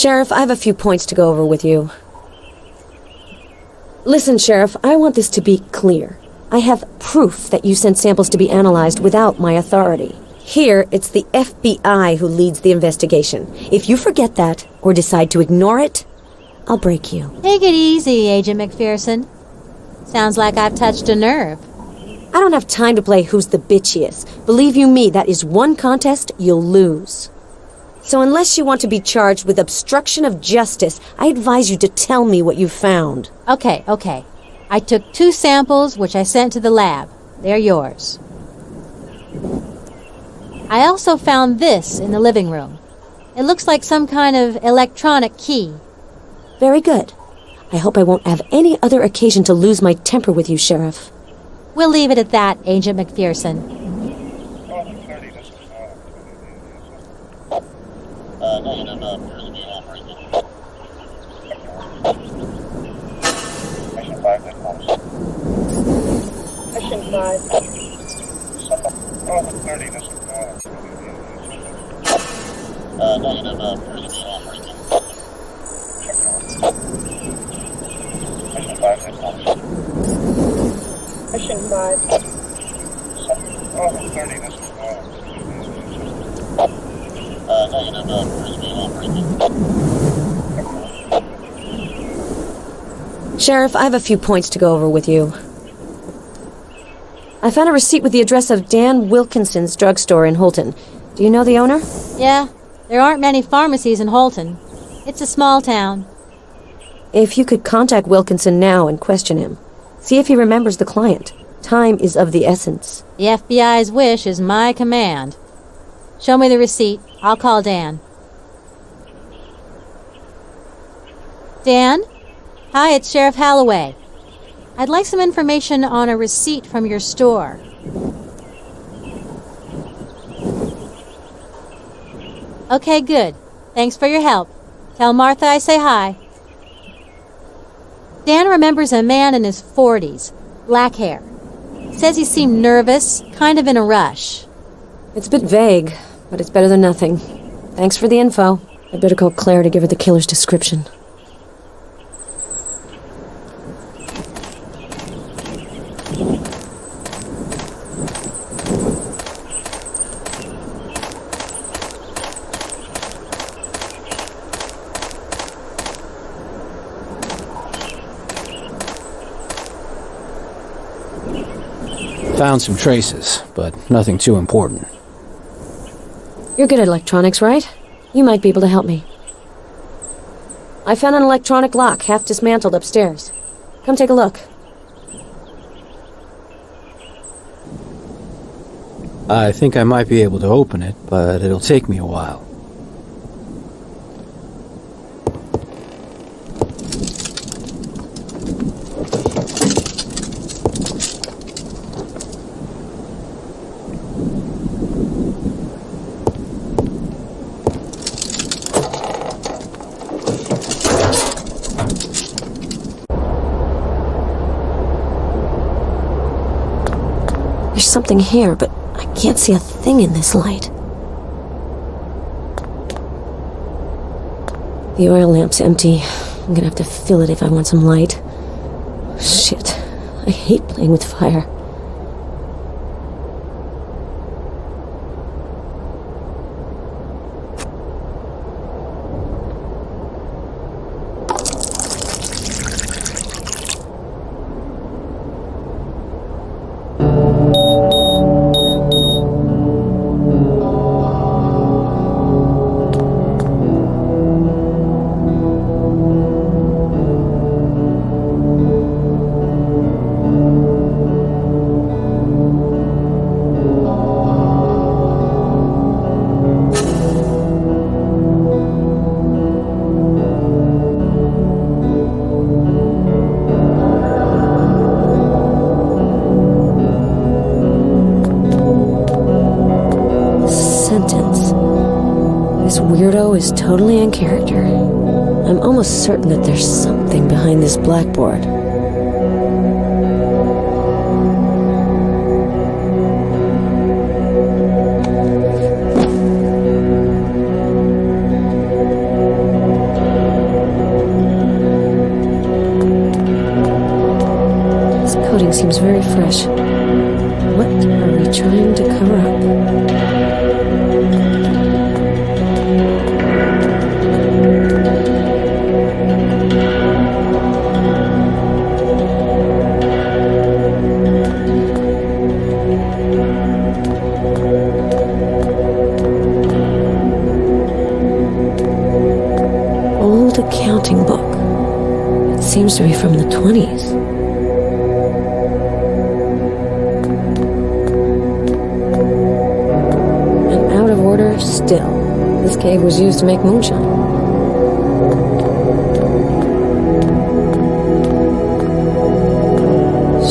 Sheriff, I have a few points to go over with you. Listen, Sheriff, I want this to be clear. I have proof that you sent samples to be analyzed without my authority. Here, it's the FBI who leads the investigation. If you forget that, or decide to ignore it, I'll break you. Take it easy, Agent McPherson. Sounds like I've touched a nerve. I don't have time to play who's the bitchiest. Believe you me, that is one contest you'll lose. So unless you want to be charged with obstruction of justice, I advise you to tell me what you found. Okay. I took 2 samples, which I sent to the lab. They're yours. I also found this in the living room. It looks like some kind of electronic key. Very good. I hope I won't have any other occasion to lose my temper with you, Sheriff. We'll leave it at that, Agent McPherson. Sheriff, I have a few points to go over with you. I found a receipt with the address of Dan Wilkinson's drugstore in Holton. Do you know the owner? Yeah, there aren't many pharmacies in Holton. It's a small town. If you could contact Wilkinson now and question him. See if he remembers the client. Time is of the essence. The FBI's wish is my command. Show me the receipt. I'll call Dan. Dan? Hi, it's Sheriff Halloway. I'd like some information on a receipt from your store. Okay, good. Thanks for your help. Tell Martha I say hi. Dan remembers a man in his 40s, black hair. Says he seemed nervous, kind of in a rush. It's a bit vague, but it's better than nothing. Thanks for the info. I'd better call Claire to give her the killer's description. Found some traces, but nothing too important. You're good at electronics, right? You might be able to help me. I found an electronic lock, half dismantled upstairs. Come take a look. I think I might be able to open it, but it'll take me a while. There's something here, but I can't see a thing in this light. The oil lamp's empty. I'm gonna have to fill it if I want some light. Shit. I hate playing with fire. This weirdo is totally in character. I'm almost certain that there's something behind this blackboard. seems very fresh. What are we trying to cover up? Old accounting book. It seems to be from the 20s. Still, this cave was used to make moonshine.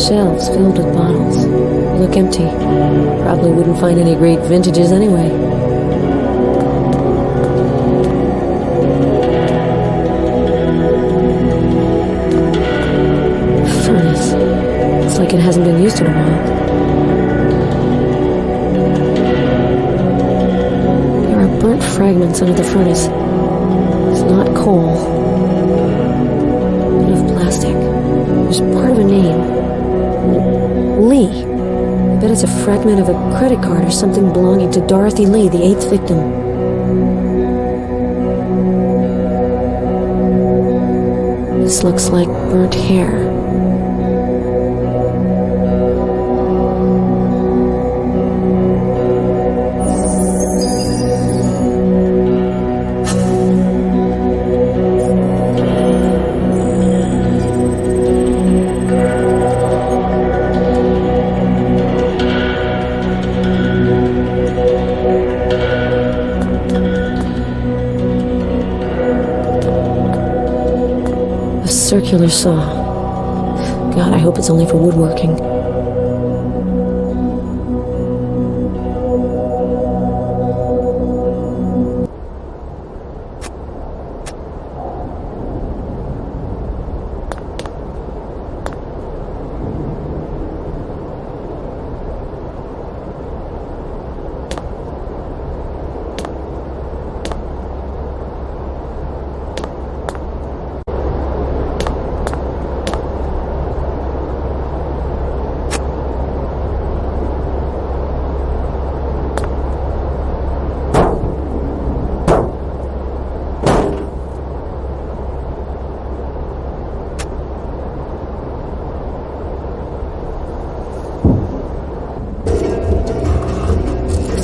Shelves filled with bottles. Look empty. Probably wouldn't find any great vintages anyway. Furnace. Looks like it hasn't been used in a while. Burnt fragments under the furnace. It's not coal. Bit of plastic. There's part of a name. Lee. I bet it's a fragment of a credit card or something belonging to Dorothy Lee, the 8th victim. This looks like burnt hair. Circular saw. God, I hope it's only for woodworking.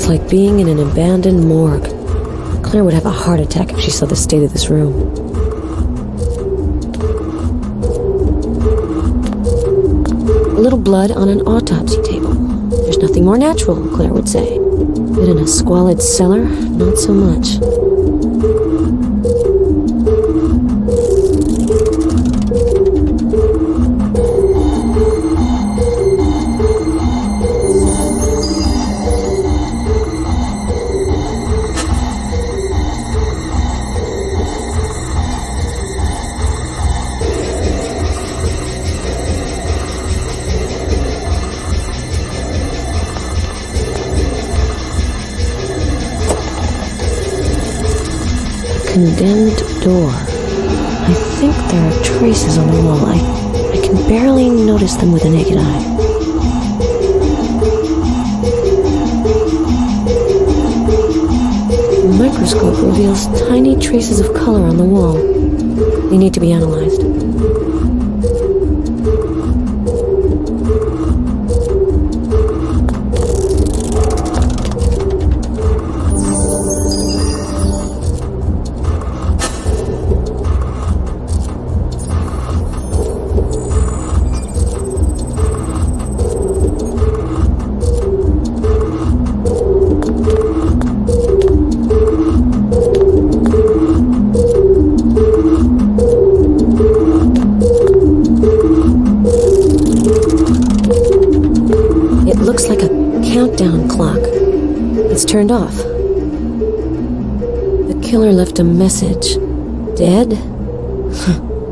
Like being in an abandoned morgue. Claire would have a heart attack if she saw the state of this room. A little blood on an autopsy table. There's nothing more natural, Claire would say. But in a squalid cellar, not so much. Condemned door. I think there are traces on the wall. I can barely notice them with the naked eye. The microscope reveals tiny traces of color on the wall. They need to be analyzed. Countdown clock. It's turned off. The killer left a message. Dead?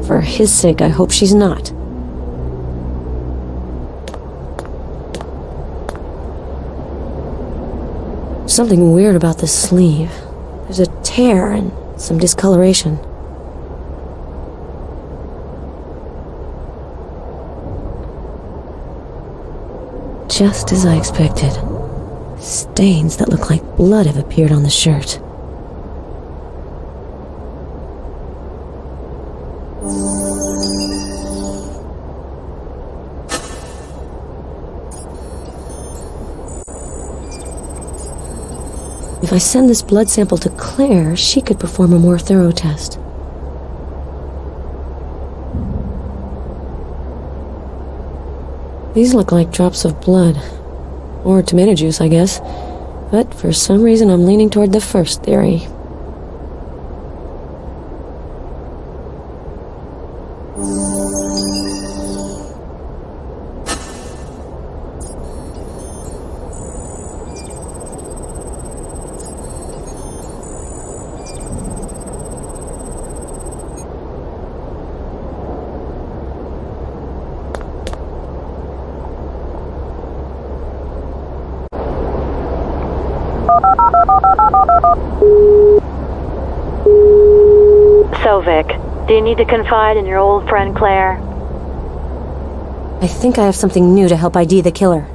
For his sake, I hope she's not. Something weird about the sleeve. There's a tear and some discoloration. just as I expected. Stains that look like blood have appeared on the shirt. If I send this blood sample to Claire, she could perform a more thorough test. These look like drops of blood. Or tomato juice, I guess. But for some reason I'm leaning toward the first theory. So, Vic, do you need to confide in your old friend Claire? I think I have something new to help ID the killer.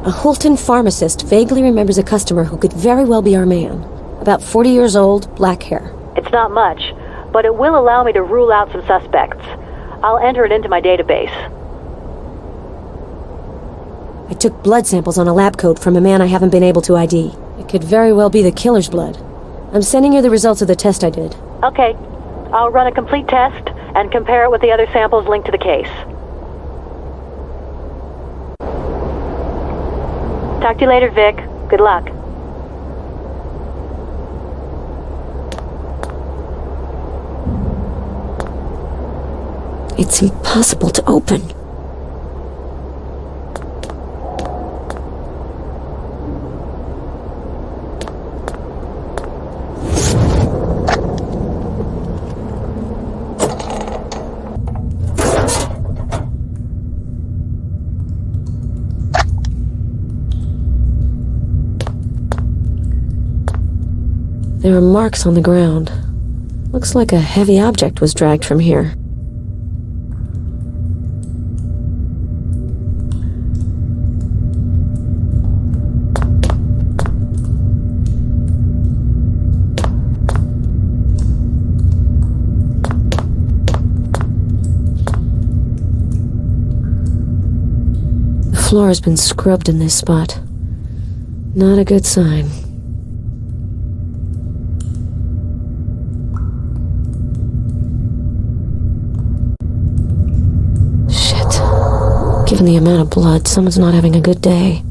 A Holton pharmacist vaguely remembers a customer who could very well be our man. About 40 years old, black hair. It's not much, but it will allow me to rule out some suspects. I'll enter it into my database. I took blood samples on a lab coat from a man I haven't been able to ID. It could very well be the killer's blood. I'm sending you the results of the test I did. Okay. I'll run a complete test and compare it with the other samples linked to the case. Talk to you later, Vic. Good luck. It's impossible to open. There are marks on the ground. Looks like a heavy object was dragged from here. The floor has been scrubbed in this spot. Not a good sign. Given the amount of blood, someone's not having a good day.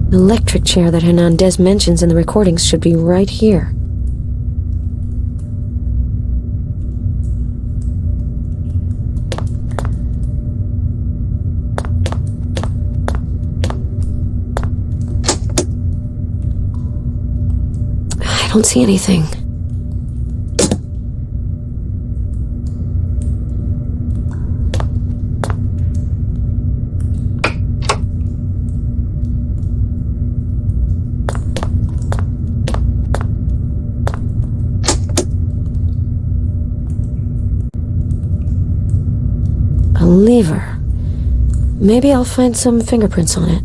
The electric chair that Hernandez mentions in the recordings should be right here. I don't see anything. A lever. Maybe I'll find some fingerprints on it.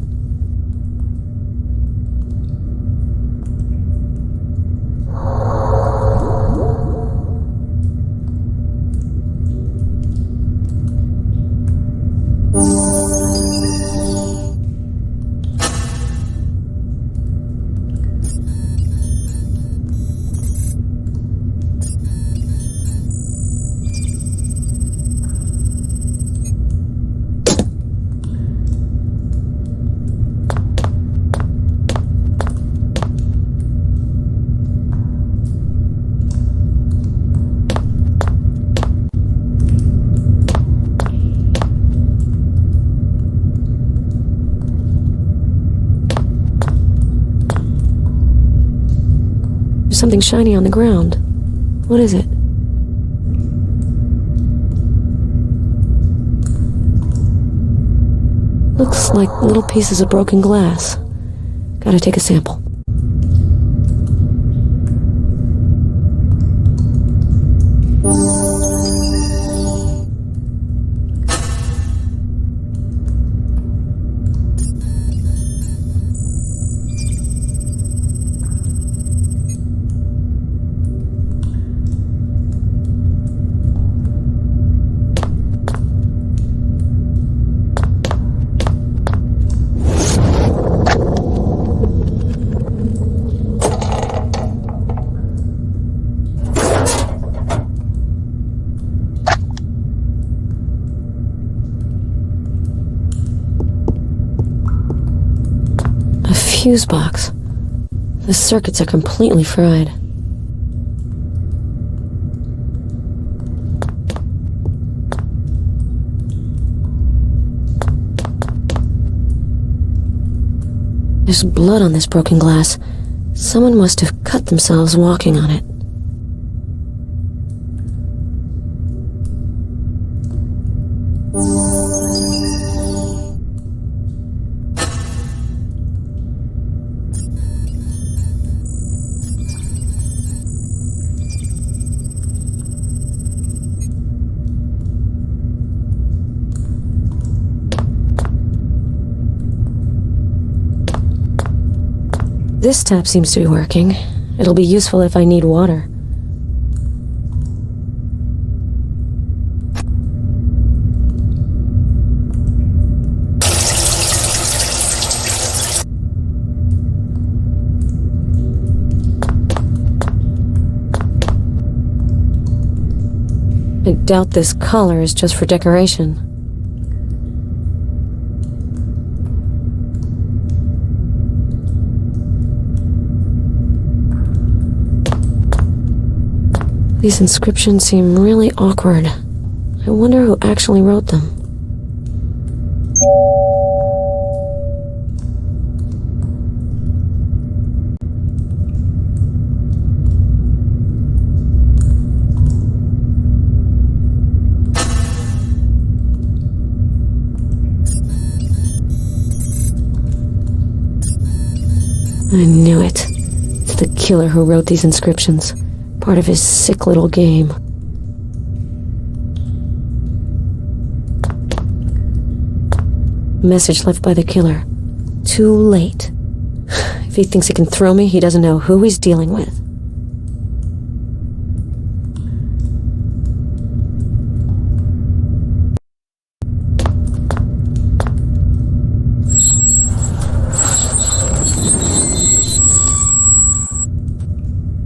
something shiny on the ground. What is it? Looks like little pieces of broken glass. Gotta take a sample. Fuse box. The circuits are completely fried. There's blood on this broken glass. Someone must have cut themselves walking on it. This tap seems to be working. It'll be useful if I need water. I doubt this color is just for decoration. These inscriptions seem really awkward. I wonder who actually wrote them. I knew it. It's the killer who wrote these inscriptions. Part of his sick little game. Message left by the killer. Too late. If he thinks he can throw me, he doesn't know who he's dealing with.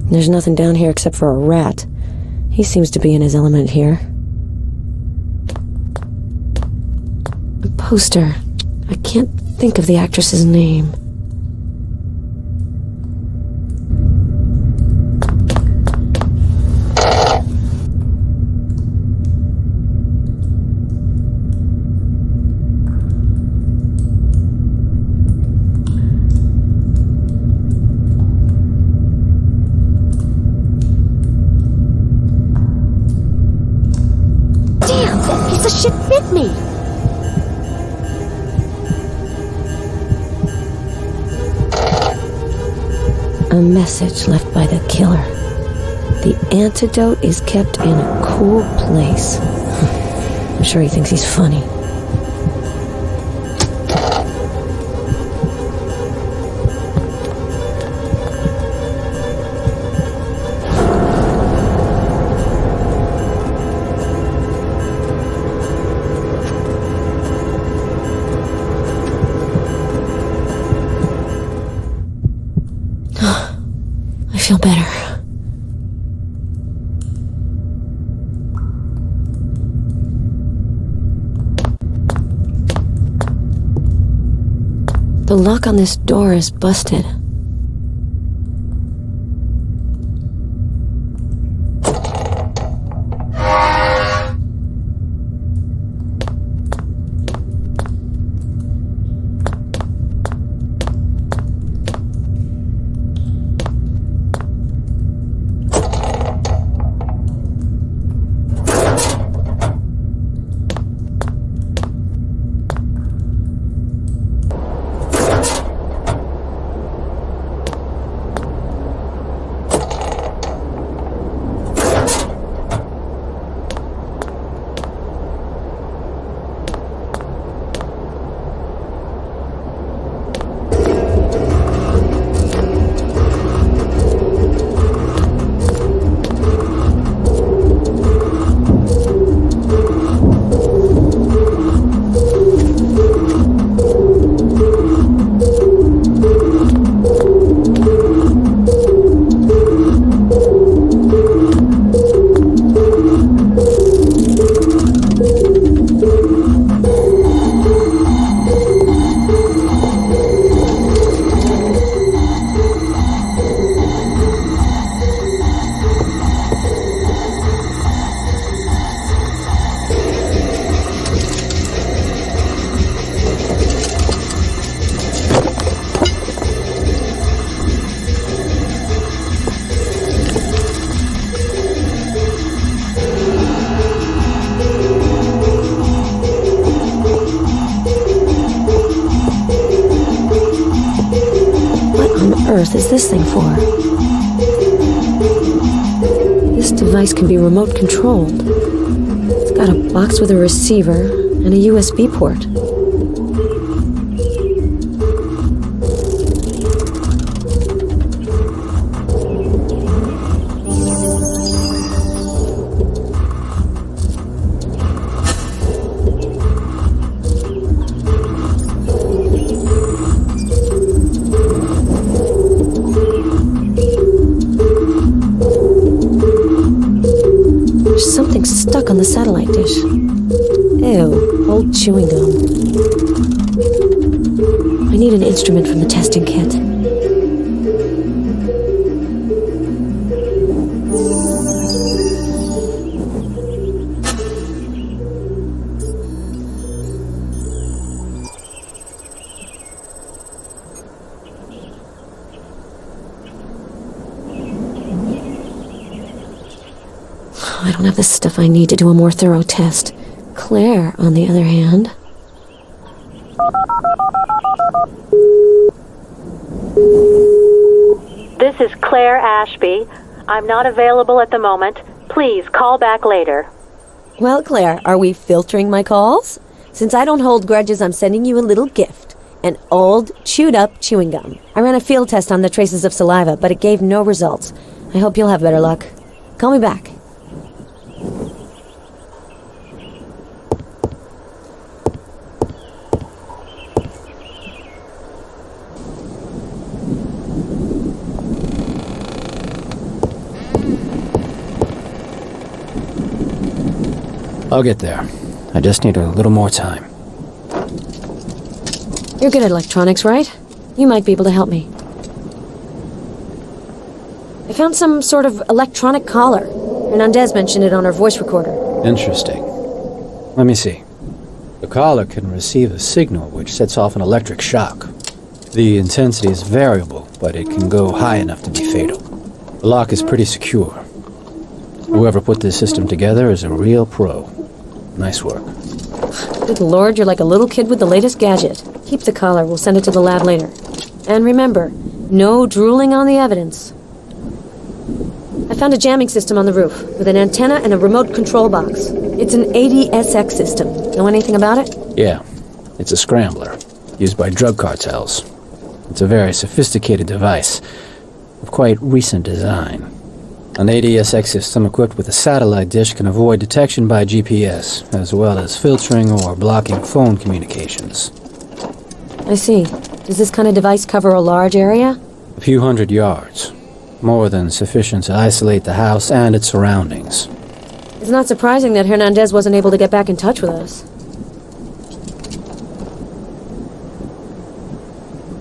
There's nothing down here except for a rat. He seems to be in his element here. A poster. I can't think of the actress's name. The shit bit me! A message left by the killer. The antidote is kept in a cool place. I'm sure he thinks he's funny. I feel better. The lock on this door is busted. earth is this thing for? This device can be remote controlled. It's got a box with a receiver and a USB port. Stuck on the satellite dish. Ew, old chewing gum. I need an instrument from the testing kit. I don't have the stuff I need to do a more thorough test. Claire, on the other hand... This is Claire Ashby. I'm not available at the moment. Please call back later. Well, Claire, are we filtering my calls? Since I don't hold grudges, I'm sending you a little gift. An old, chewed-up chewing gum. I ran a field test on the traces of saliva, but it gave no results. I hope you'll have better luck. Call me back. I'll get there. I just need a little more time. You're good at electronics, right? You might be able to help me. I found some sort of electronic collar. Hernandez mentioned it on her voice recorder. Interesting. Let me see. The collar can receive a signal which sets off an electric shock. The intensity is variable, but it can go high enough to be fatal. The lock is pretty secure. Whoever put this system together is a real pro. Nice work. Good lord, you're like a little kid with the latest gadget. Keep the collar, we'll send it to the lab later. And remember, no drooling on the evidence. I found a jamming system on the roof, with an antenna and a remote control box. It's an ADSX system. Know anything about it? Yeah, it's a scrambler, used by drug cartels. It's a very sophisticated device, of quite recent design. An ADSX system equipped with a satellite dish can avoid detection by GPS, as well as filtering or blocking phone communications. I see. Does this kind of device cover a large area? A few hundred yards. More than sufficient to isolate the house and its surroundings. It's not surprising that Hernandez wasn't able to get back in touch with us.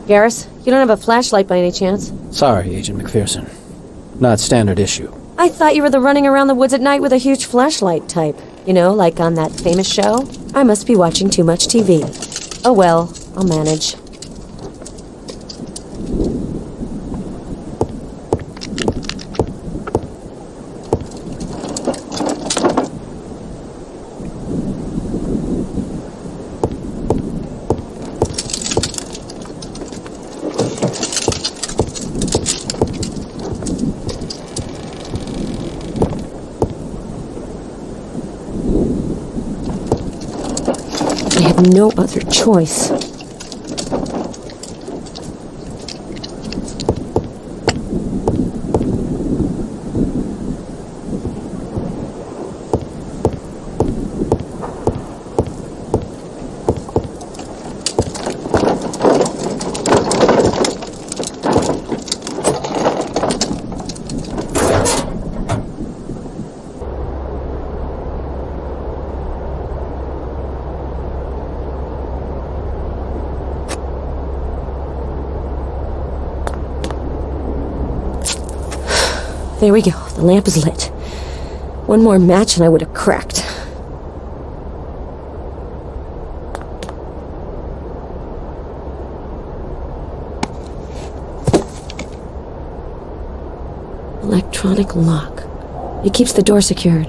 Garrus, you don't have a flashlight by any chance? Sorry, Agent McPherson. Not standard issue. I thought you were the running around the woods at night with a huge flashlight type. You know, like on that famous show? I must be watching too much TV. Oh well, I'll manage. I have no other choice. There we go. The lamp is lit. One more match and I would have cracked. Electronic lock. It keeps the door secured.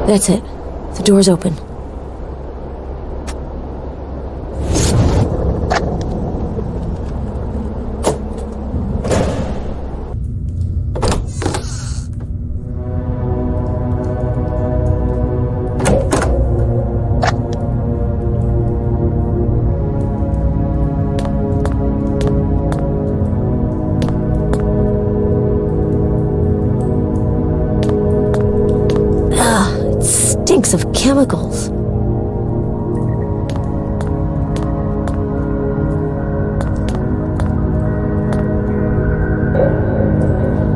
That's it. The door's open. Stinks of chemicals.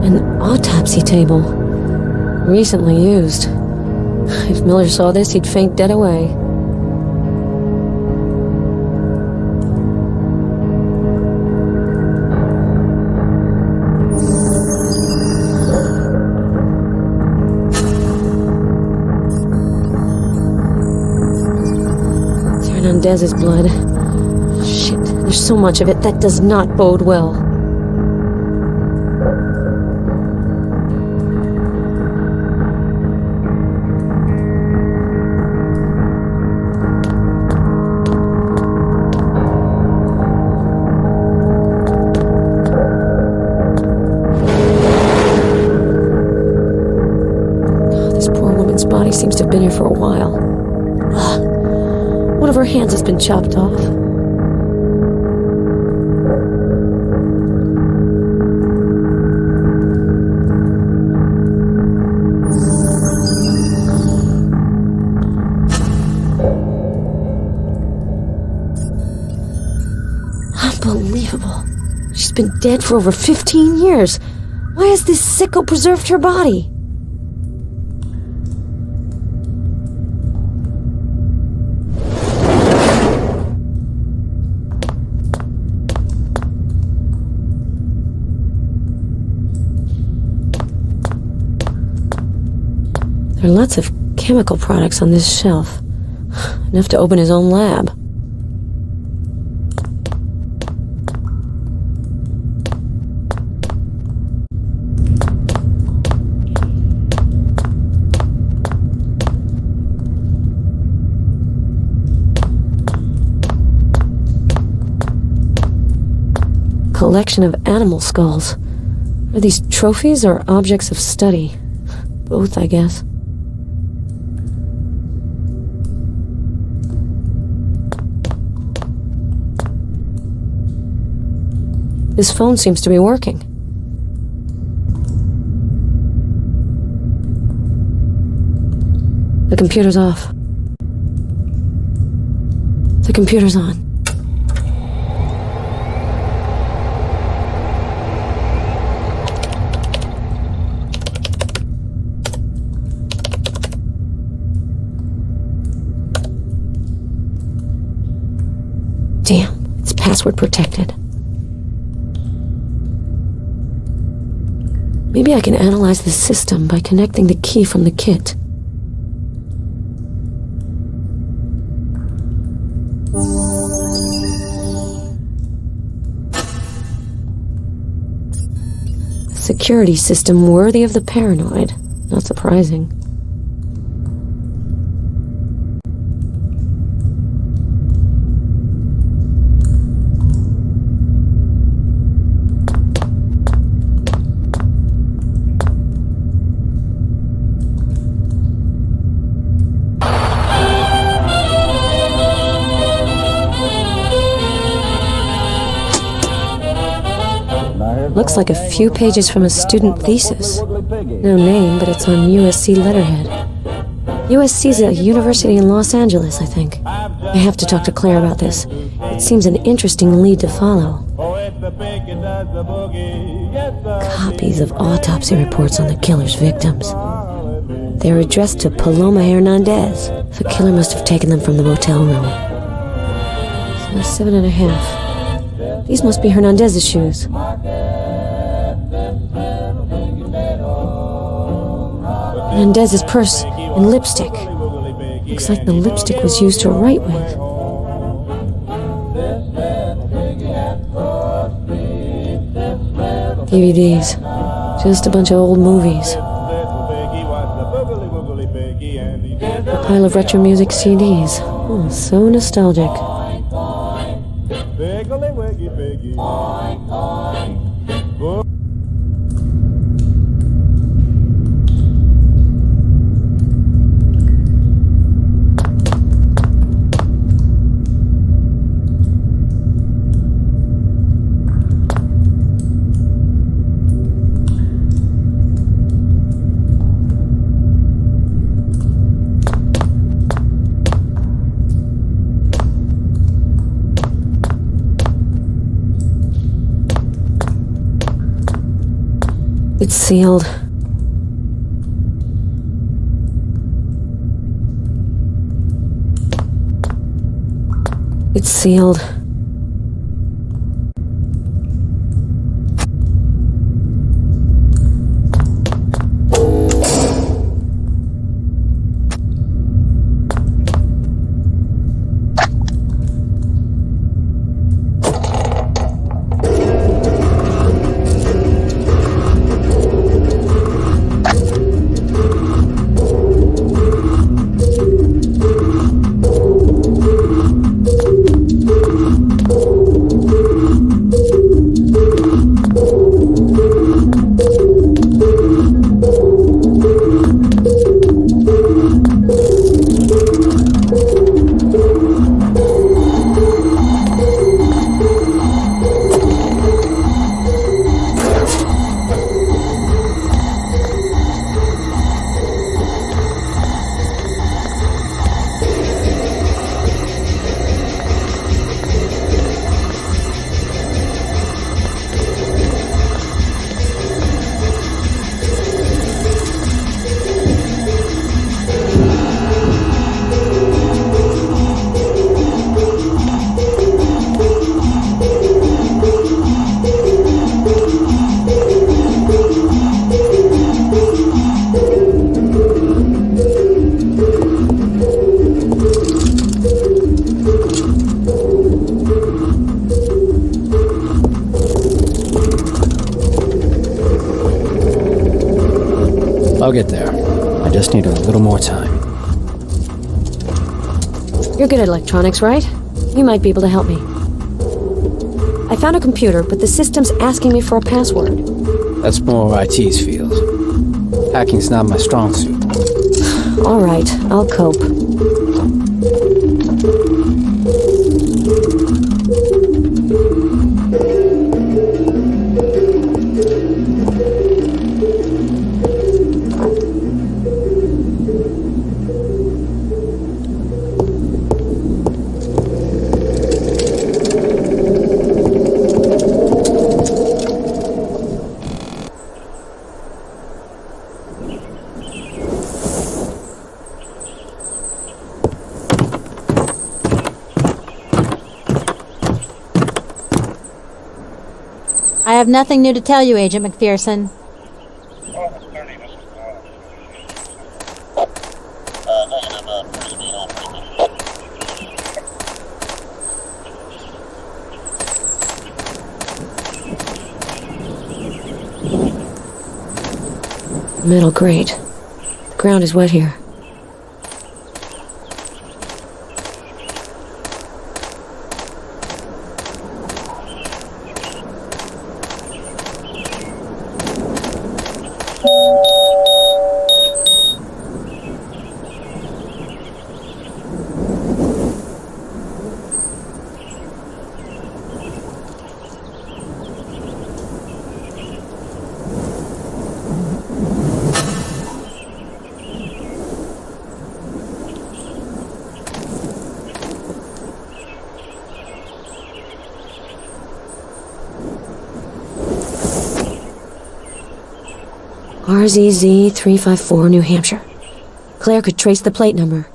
An autopsy table. Recently used. If Miller saw this, he'd faint dead away. Hernandez's blood. Shit, there's so much of it. That does not bode well. This poor woman's body seems to have been here for a while. One of her hands has been chopped off. Unbelievable. She's been dead for over 15 years. Why has this sicko preserved her body? There are lots of chemical products on this shelf. Enough to open his own lab. Collection of animal skulls. Are these trophies or objects of study? Both, I guess. This phone seems to be working. The computer's off. The computer's on. Damn, it's password protected. Maybe I can analyze the system by connecting the key from the kit. A security system worthy of the paranoid. Not surprising. Looks like a few pages from a student thesis. No name, but it's on USC letterhead. USC's a university in Los Angeles, I think. I have to talk to Claire about this. It seems an interesting lead to follow. Copies of autopsy reports on the killer's victims. They're addressed to Paloma Hernandez. The killer must have taken them from the motel room. So 7.5. These must be Hernandez's shoes. Hernandez's purse and lipstick. Looks like the lipstick was used to write with. DVDs. Just a bunch of old movies. A pile of retro music CDs. Oh, so nostalgic. It's sealed. It's sealed. I'll get there. I just need a little more time. You're good at electronics, right? You might be able to help me. I found a computer, but the system's asking me for a password. That's more IT's field. Hacking's not my strong suit. All right, I'll cope. I have nothing new to tell you, Agent McPherson. Metal grate. The ground is wet here. RZZ 354, New Hampshire. Claire could trace the plate number.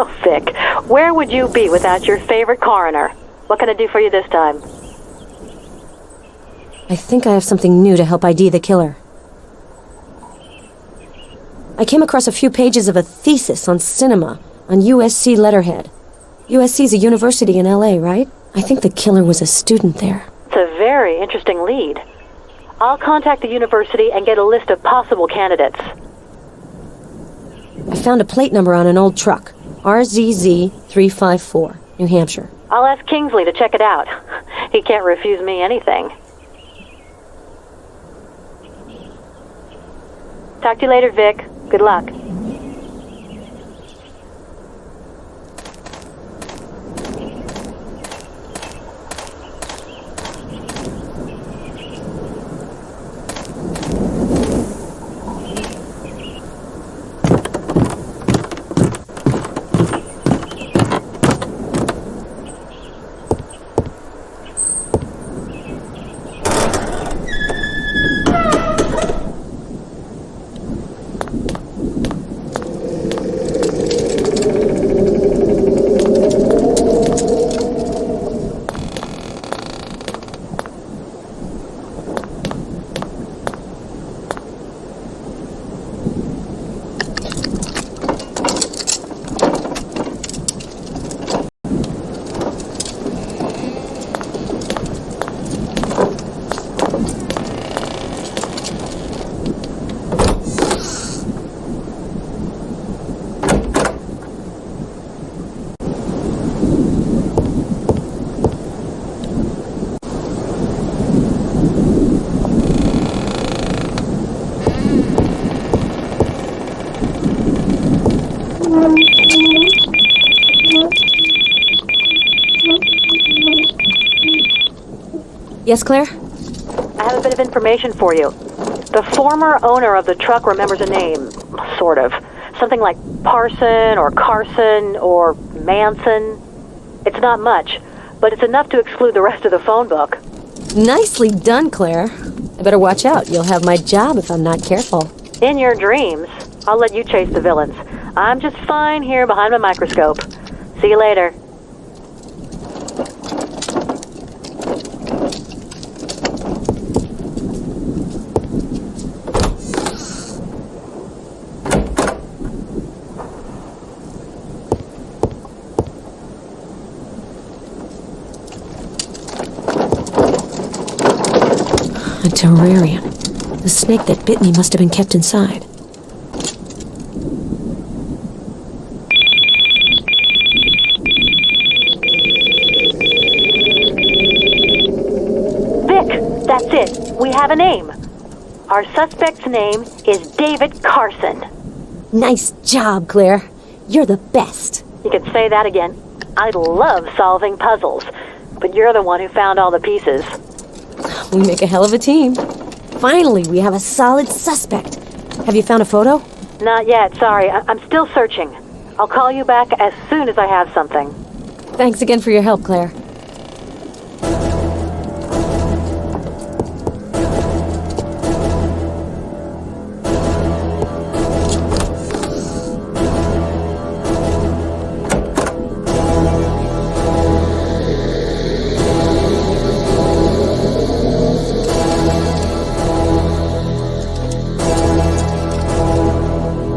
Oh, Vic, where would you be without your favorite coroner? What can I do for you this time? I think I have something new to help ID the killer. I came across a few pages of a thesis on cinema on USC letterhead. USC's a university in LA, right? I think the killer was a student there. It's a very interesting lead. I'll contact the university and get a list of possible candidates. I found a plate number on an old truck. RZZ 354, New Hampshire. I'll ask Kingsley to check it out. He can't refuse me anything. Talk to you later, Vic. Good luck. Yes, Claire? I have a bit of information for you. The former owner of the truck remembers a name, sort of. Something like Parson or Carson or Manson. It's not much, but it's enough to exclude the rest of the phone book. Nicely done, Claire. I better watch out. You'll have my job if I'm not careful. In your dreams, I'll let you chase the villains. I'm just fine here behind my microscope. See you later. A terrarium. The snake that bit me must have been kept inside. Vic, that's it. We have a name. Our suspect's name is David Carson. Nice job, Claire. You're the best. You could say that again. I love solving puzzles, but you're the one who found all the pieces. We make a hell of a team. Finally, we have a solid suspect. Have you found a photo? Not yet, sorry. I'm still searching. I'll call you back as soon as I have something. Thanks again for your help, Claire.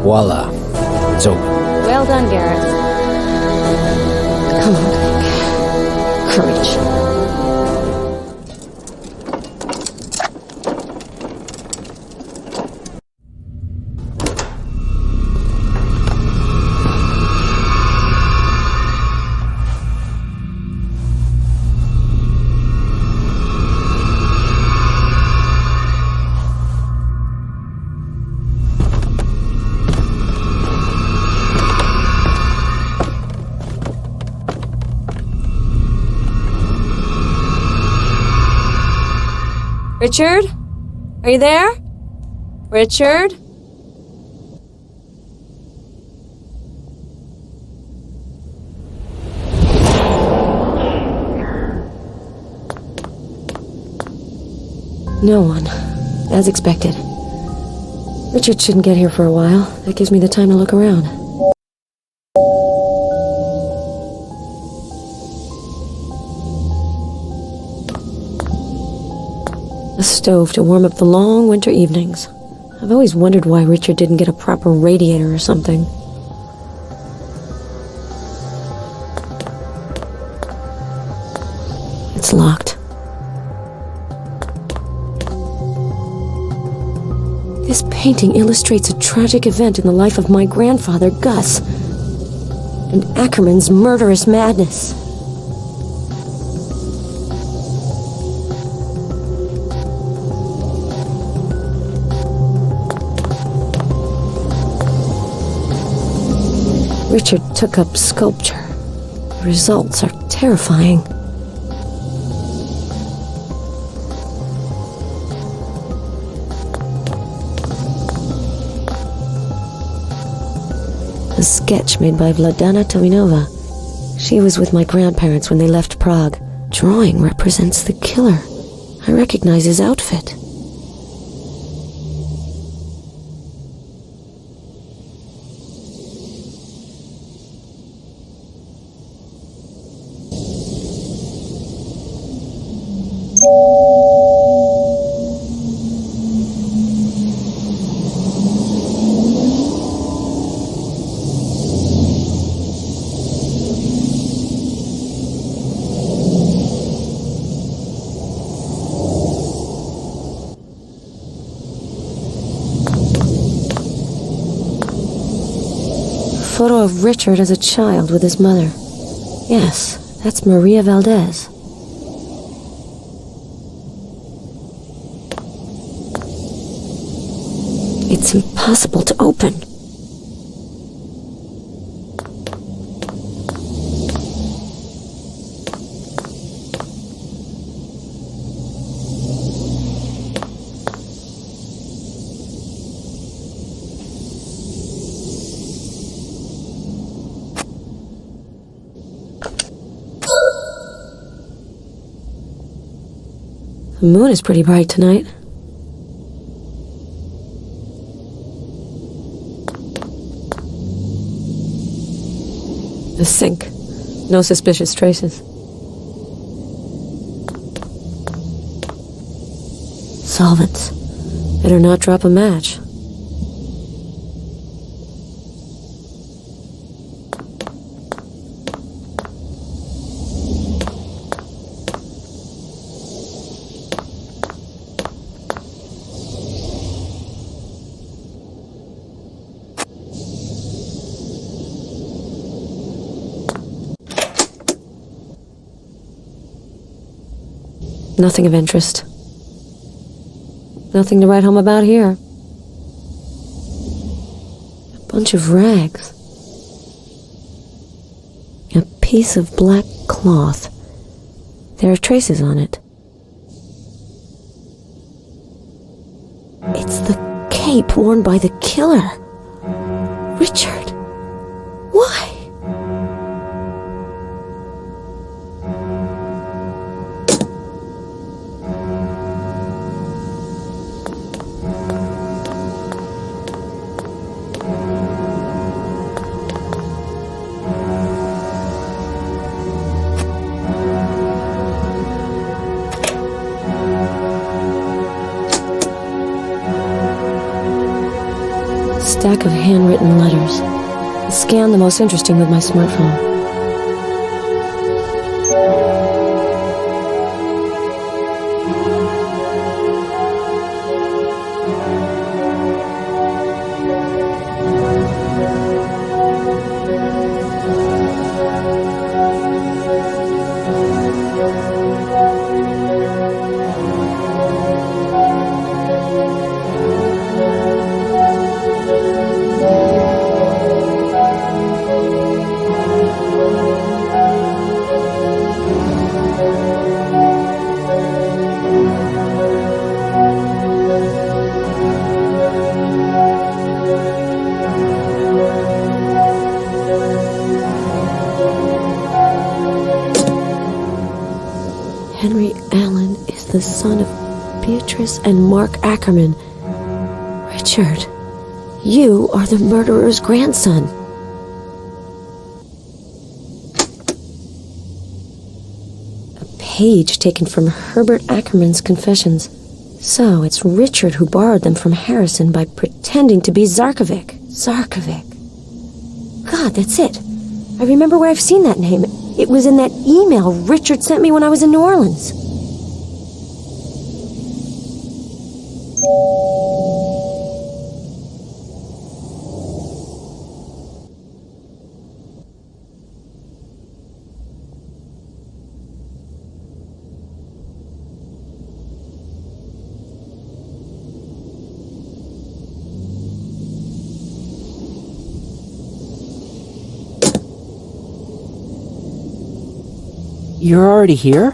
Voila. It's open. Well done, Gareth. Come on. Courage. Richard? Are you there? Richard? No one. As expected. Richard shouldn't get here for a while. That gives me the time to look around. A stove to warm up the long winter evenings. I've always wondered why Richard didn't get a proper radiator or something. It's locked. This painting illustrates a tragic event in the life of my grandfather, Gus, and Ackerman's murderous madness. Richard took up sculpture. The results are terrifying. A sketch made by Vladana Tominova. She was with my grandparents when they left Prague. Drawing represents the killer. I recognize his outfit. Photo of Richard as a child with his mother. Yes, that's Maria Valdez. It's impossible to open. The moon is pretty bright tonight. The sink. No suspicious traces. Solvents. Better not drop a match. Nothing of interest. Nothing to write home about here. A bunch of rags. A piece of black cloth. There are traces on it. It's the cape worn by the killer. Richard. Why? Stack of handwritten letters. I scan the most interesting with my smartphone. Henry Allen is the son of Beatrice and Mark Ackerman. Richard. You are the murderer's grandson. A page taken from Herbert Ackerman's confessions. So it's Richard who borrowed them from Harrison by pretending to be Zarkovic. Zarkovic. God, that's it. I remember where I've seen that name. It was in that email Richard sent me when I was in New Orleans. You're already here?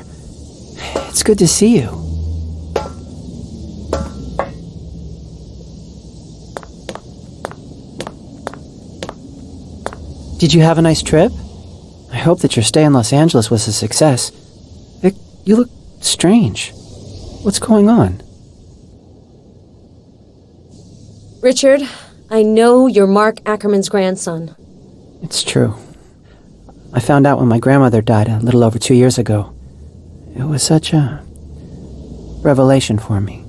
It's good to see you. Did you have a nice trip? I hope that your stay in Los Angeles was a success. Vic, you look strange. What's going on? Richard, I know you're Mark Ackerman's grandson. It's true. I found out when my grandmother died a little over 2 years ago. It was such a revelation for me.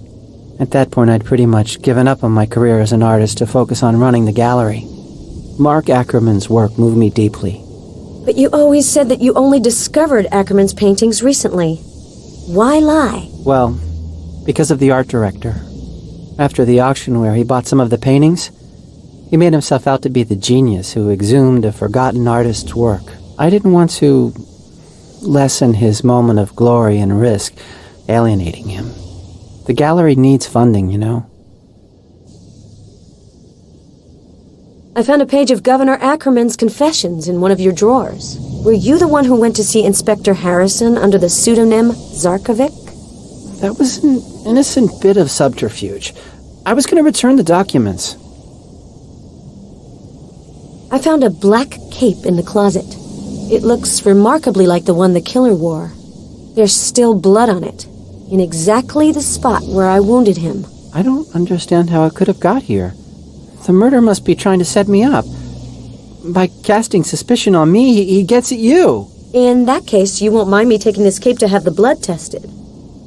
At that point, I'd pretty much given up on my career as an artist to focus on running the gallery. Mark Ackerman's work moved me deeply. But you always said that you only discovered Ackerman's paintings recently. Why lie? Well, because of the art director. After the auction where he bought some of the paintings, he made himself out to be the genius who exhumed a forgotten artist's work. I didn't want to lessen his moment of glory and risk alienating him. The gallery needs funding, you know. I found a page of Governor Ackerman's confessions in one of your drawers. Were you the one who went to see Inspector Harrison under the pseudonym Zarkovic? That was an innocent bit of subterfuge. I was going to return the documents. I found a black cape in the closet. It looks remarkably like the one the killer wore. There's still blood on it, in exactly the spot where I wounded him. I don't understand how it could have got here. The murderer must be trying to set me up. By casting suspicion on me, he gets at you. In that case, you won't mind me taking this cape to have the blood tested.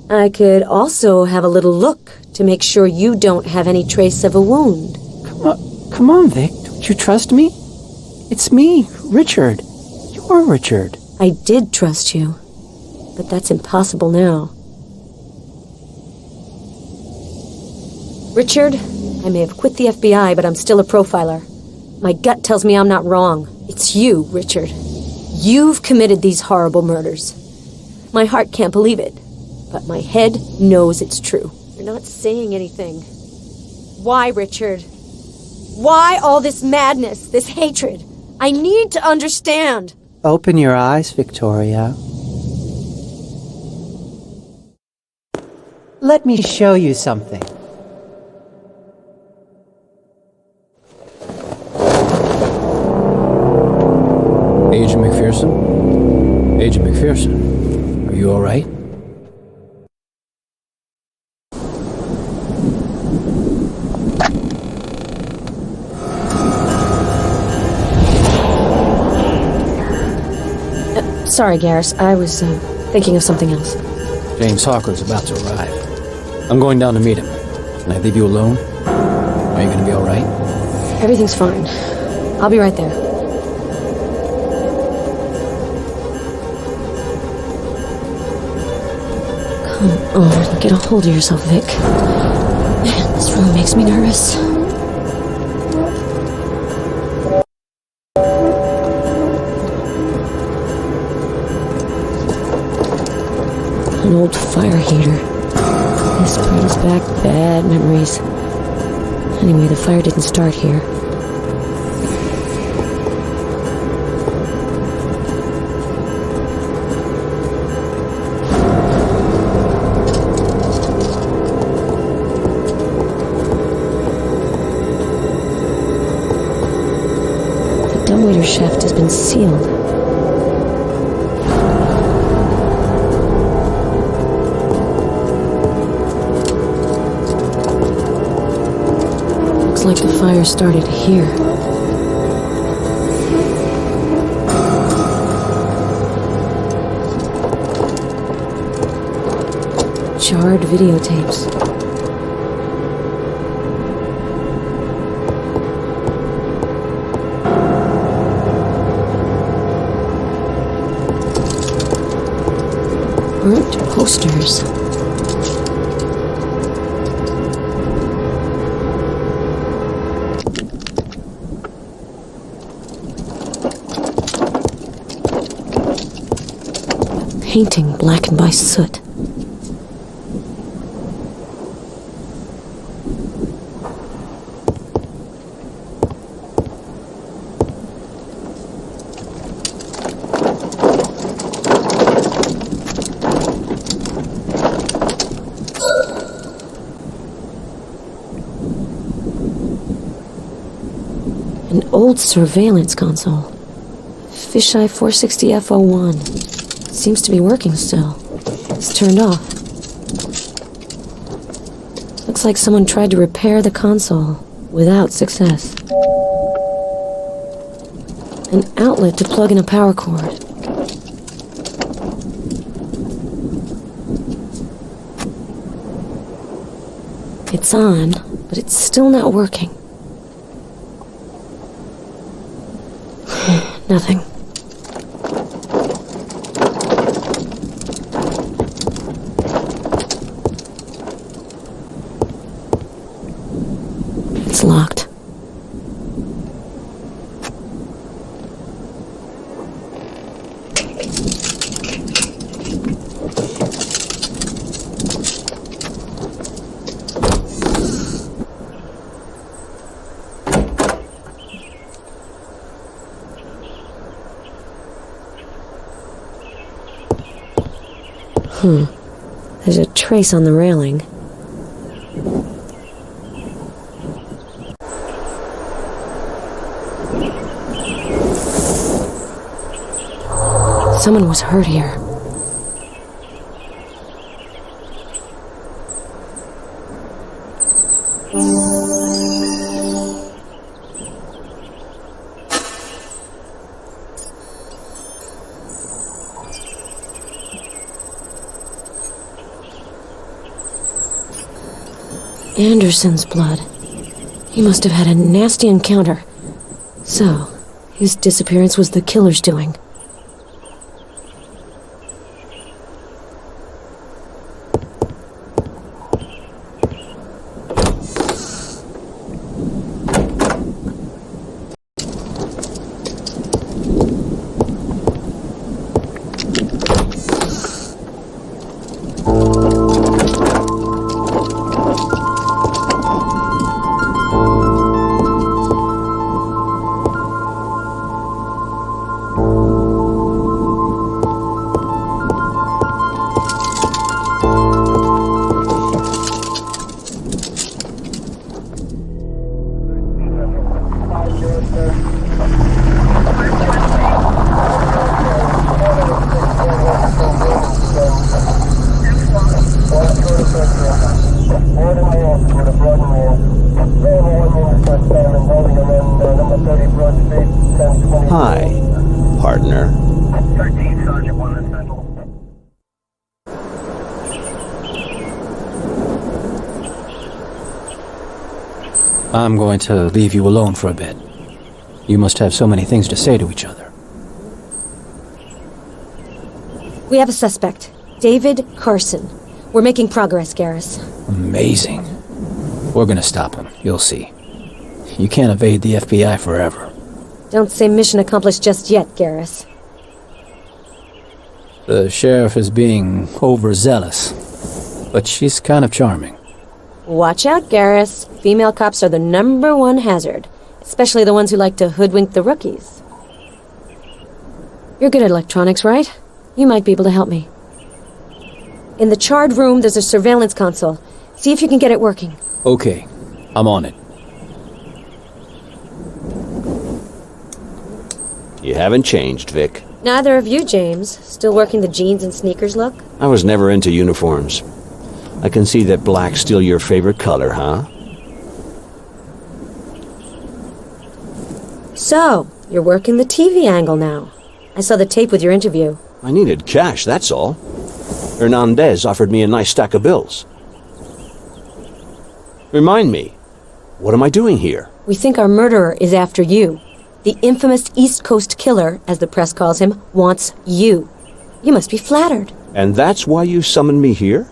I could also have a little look to make sure you don't have any trace of a wound. Come on, Vic. Don't you trust me? It's me, Richard. You're Richard. I did trust you, but that's impossible now. Richard, I may have quit the FBI, but I'm still a profiler. My gut tells me I'm not wrong. It's you, Richard. You've committed these horrible murders. My heart can't believe it, but my head knows it's true. You're not saying anything. Why, Richard? Why all this madness, this hatred? I need to understand. Open your eyes, Victoria. Let me show you something. Agent McPherson? Agent McPherson, are you all right? Sorry, Garrus. I was thinking of something else. James Hawker's about to arrive. I'm going down to meet him. Can I leave you alone? Are you going to be all right? Everything's fine. I'll be right there. Come on, get a hold of yourself, Vic. Man, this room makes me nervous. An old fire heater. This brings back bad memories. Anyway, the fire didn't start here. The dumbwaiter shaft has been sealed. Looks like the fire started here. Charred videotapes. Burnt posters. A painting blackened by soot. An old surveillance console. Fisheye 460F01. Seems to be working still. It's turned off. Looks like someone tried to repair the console without success. An outlet to plug in a power cord. It's on, but it's still not working. Nothing. It's locked. There's a trace on the railing. Someone was hurt here. Anderson's blood. He must have had a nasty encounter. So, his disappearance was the killer's doing. Hi, partner. I'm going to leave you alone for a bit. You must have so many things to say to each other. We have a suspect. David Carson. We're making progress, Garrus. Amazing. We're gonna stop him, you'll see. You can't evade the FBI forever. Don't say mission accomplished just yet, Garrus. The sheriff is being overzealous, but she's kind of charming. Watch out, Garrus. Female cops are the #1 hazard, especially the ones who like to hoodwink the rookies. You're good at electronics, right? You might be able to help me. In the charred room, there's a surveillance console. See if you can get it working. Okay, I'm on it. You haven't changed, Vic. Neither of you, James. Still working the jeans and sneakers look? I was never into uniforms. I can see that black's still your favorite color, huh? So, you're working the TV angle now. I saw the tape with your interview. I needed cash, that's all. Hernandez offered me a nice stack of bills. Remind me, what am I doing here? We think our murderer is after you. The infamous East Coast killer, as the press calls him, wants you. You must be flattered. And that's why you summoned me here?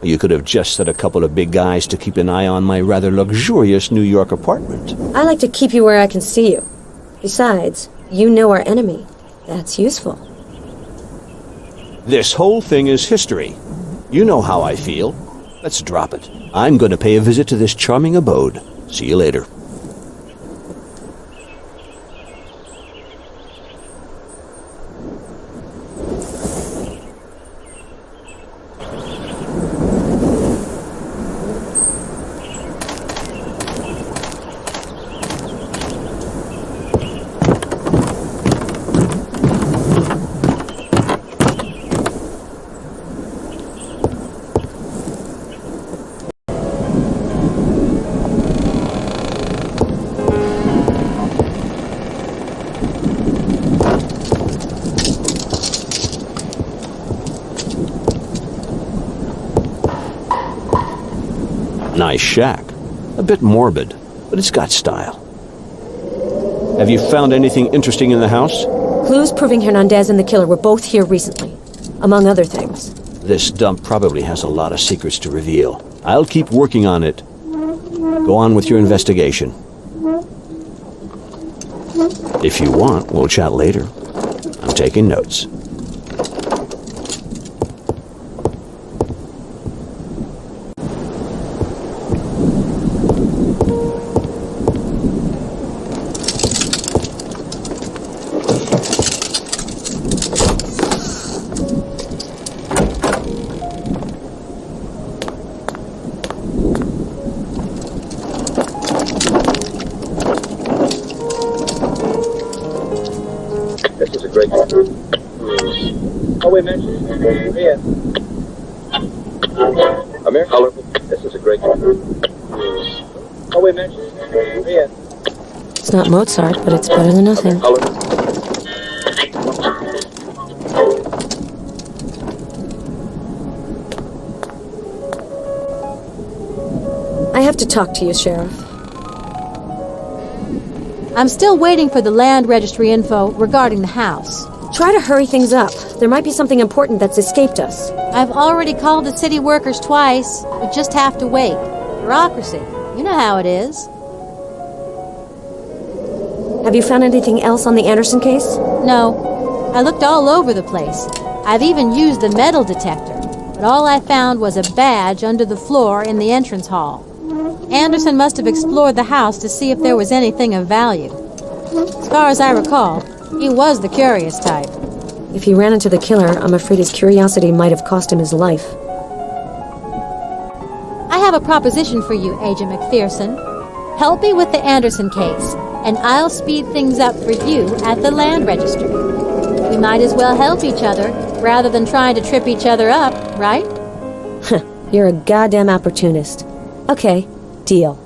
You could have just set a couple of big guys to keep an eye on my rather luxurious New York apartment. I like to keep you where I can see you. Besides, you know our enemy. That's useful. This whole thing is history. You know how I feel. Let's drop it. I'm going to pay a visit to this charming abode. See you later. Nice shack. A bit morbid, but it's got style. Have you found anything interesting in the house? Clues proving Hernandez and the killer were both here recently, among other things. This dump probably has a lot of secrets to reveal. I'll keep working on it. Go on with your investigation. If you want, we'll chat later. I'm taking notes. This is a great one. Oh, wait a minute. Yeah. Amir? Hello. This is a great one. Oh, wait a minute. Yeah. It's not Mozart, but it's better than nothing. Hello. I have to talk to you, Sheriff. I'm still waiting for the land registry info regarding the house. Try to hurry things up. There might be something important that's escaped us. I've already called the city workers twice. We just have to wait. Bureaucracy. You know how it is. Have you found anything else on the Anderson case? No. I looked all over the place. I've even used the metal detector. But all I found was a badge under the floor in the entrance hall. Anderson must have explored the house to see if there was anything of value. As far as I recall, he was the curious type. If he ran into the killer, I'm afraid his curiosity might have cost him his life. I have a proposition for you, Agent McPherson. Help me with the Anderson case, and I'll speed things up for you at the land registry. We might as well help each other rather than trying to trip each other up, right? You're a goddamn opportunist. Okay, deal.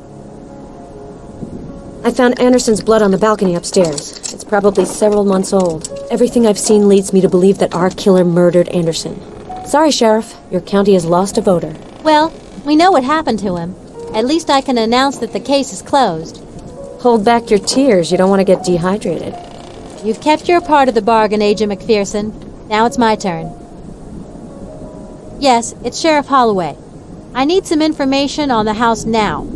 I found Anderson's blood on the balcony upstairs. It's probably several months old. Everything I've seen leads me to believe that our killer murdered Anderson. Sorry, Sheriff. Your county has lost a voter. Well, we know what happened to him. At least I can announce that the case is closed. Hold back your tears. You don't want to get dehydrated. You've kept your part of the bargain, Agent McPherson. Now it's my turn. Yes, it's Sheriff Holloway. I need some information on the house now.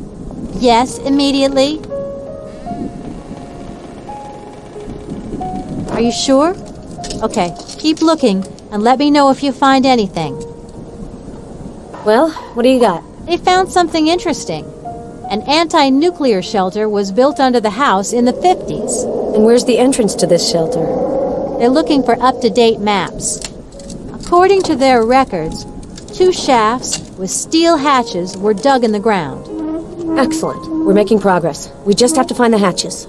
Yes, immediately. Are you sure? Okay, keep looking and let me know if you find anything. Well, what do you got? They found something interesting. An anti-nuclear shelter was built under the house in the 50s. And where's the entrance to this shelter? They're looking for up-to-date maps. According to their records, 2 shafts with steel hatches were dug in the ground. Excellent. We're making progress. We just have to find the hatches.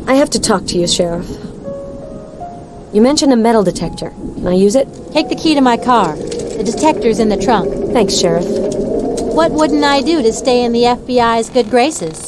I have to talk to you, Sheriff. You mentioned a metal detector. Can I use it? Take the key to my car. The detector's in the trunk. Thanks, Sheriff. What wouldn't I do to stay in the FBI's good graces?